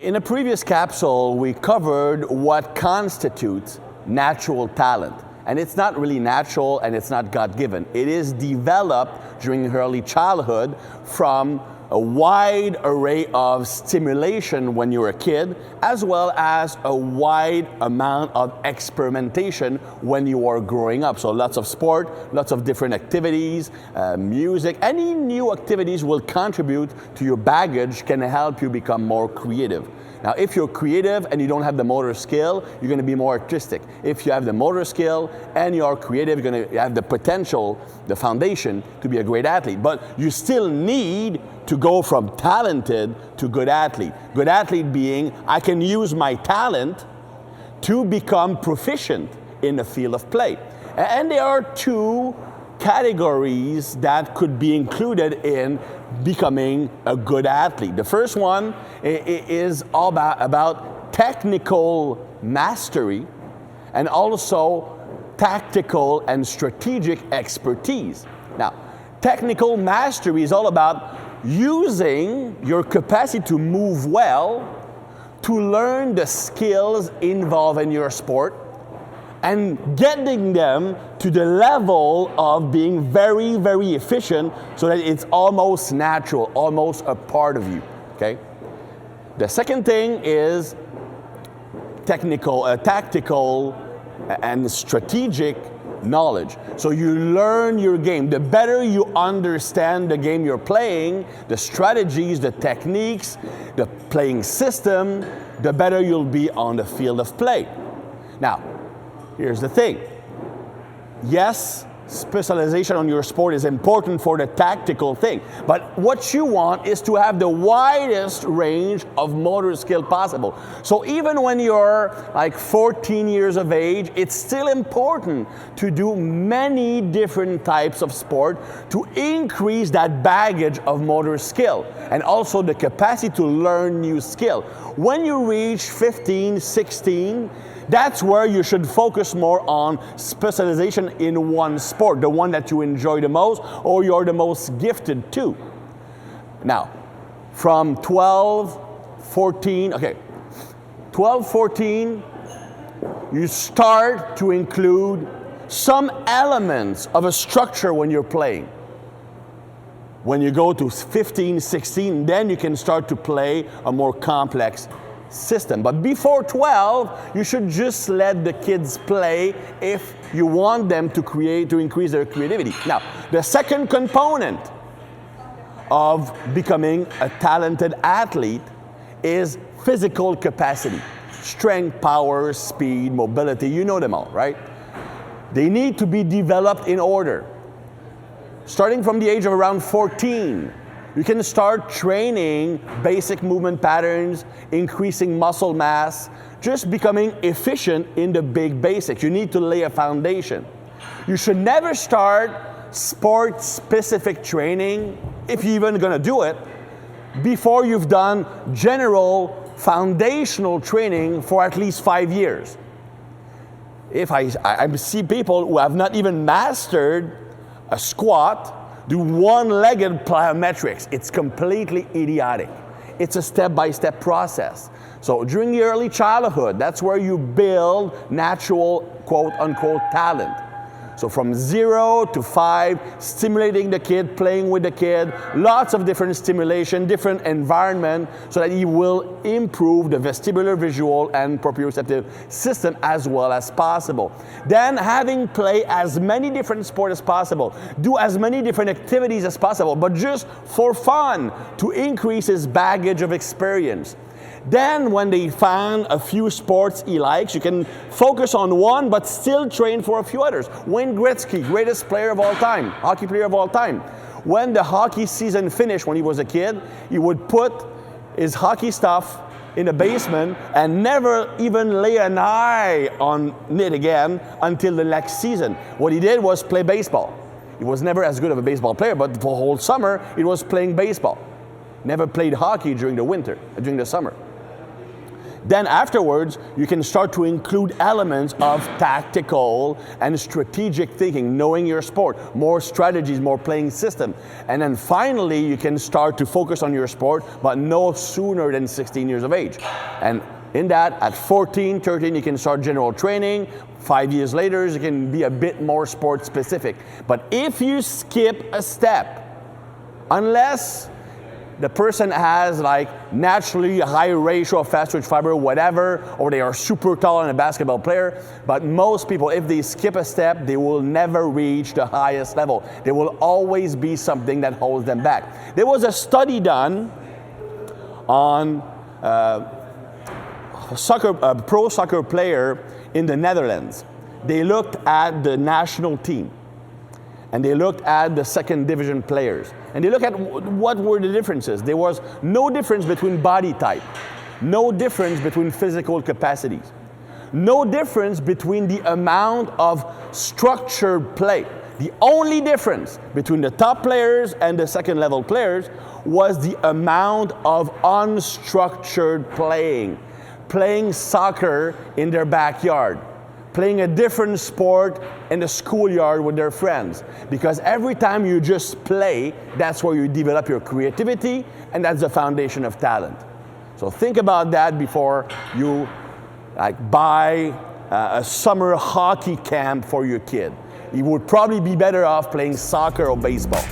In a previous capsule, we covered what constitutes natural talent. And it's not really natural and it's not God-given. It is developed during early childhood from a wide array of stimulation when you're a kid, as well as a wide amount of experimentation when you are growing up. So lots of sport, lots of different activities, music, any new activities will contribute to your baggage, can help you become more creative. Now, if you're creative and you don't have the motor skill, you're going to be more artistic. If you have the motor skill and you are creative, you're going to have the potential, the foundation to be a great athlete. But you still need to go from talented to good athlete. Good athlete being, I can use my talent to become proficient in the field of play. And there are two categories that could be included in becoming a good athlete. The first one is all about technical mastery and also tactical and strategic expertise. Now, technical mastery is all about using your capacity to move well, to learn the skills involved in your sport, and getting them to the level of being very, very efficient so that it's almost natural, almost a part of you, okay? The second thing is tactical and strategic knowledge. So you learn your game. The better you understand the game you're playing, the strategies, the techniques, the playing system, the better you'll be on the field of play. Now, here's the thing. Yes, specialization on your sport is important for the tactical thing, but what you want is to have the widest range of motor skill possible. So even when you're like 14 years of age, it's still important to do many different types of sport to increase that baggage of motor skill and also the capacity to learn new skill. When you reach 15, 16, that's where you should focus more on specialization in one sport, the one that you enjoy the most or you're the most gifted to. Now, from 12, 14, you start to include some elements of a structure when you're playing. When you go to 15, 16, then you can start to play a more complex system. But before 12, you should just let the kids play if you want them to increase their creativity. Now, the second component of becoming a talented athlete is physical capacity. Strength, power, speed, mobility, you know them all, right? They need to be developed in order. Starting from the age of around 14, you can start training basic movement patterns, increasing muscle mass, just becoming efficient in the big basics. You need to lay a foundation. You should never start sport-specific training, if you're even going to do it, before you've done general foundational training for at least 5 years. If I see people who have not even mastered a squat, do one-legged plyometrics. It's completely idiotic. It's a step-by-step process. So during the early childhood, that's where you build natural, quote-unquote, talent. So from 0 to 5, stimulating the kid, playing with the kid, lots of different stimulation, different environment, so that he will improve the vestibular, visual, and proprioceptive system as well as possible. Then having play as many different sports as possible, do as many different activities as possible, but just for fun, to increase his baggage of experience. Then when they find a few sports he likes, you can focus on one but still train for a few others. Wayne Gretzky, greatest player of all time, hockey player of all time. When the hockey season finished when he was a kid, he would put his hockey stuff in the basement and never even lay an eye on it again until the next season. What he did was play baseball. He was never as good of a baseball player, but for the whole summer, he was playing baseball. Never played hockey during the winter, during the summer. Then afterwards, you can start to include elements of tactical and strategic thinking, knowing your sport, more strategies, more playing system. And then finally, you can start to focus on your sport, but no sooner than 16 years of age. And in that, at 14, 13, you can start general training. 5 years later, you can be a bit more sport specific. But if you skip a step, unless the person has like naturally a high ratio of fast twitch fiber, whatever, or they are super tall and a basketball player, but most people, if they skip a step, they will never reach the highest level. There will always be something that holds them back. There was a study done on a pro soccer player in the Netherlands. They looked at the national team, and they looked at the second division players. And they looked at what were the differences. There was no difference between body type, no difference between physical capacities, no difference between the amount of structured play. The only difference between the top players and the second level players was the amount of unstructured playing soccer in their backyard, playing a different sport in the schoolyard with their friends. Because every time you just play, that's where you develop your creativity, and that's the foundation of talent. So think about that before you buy a summer hockey camp for your kid. You would probably be better off playing soccer or baseball.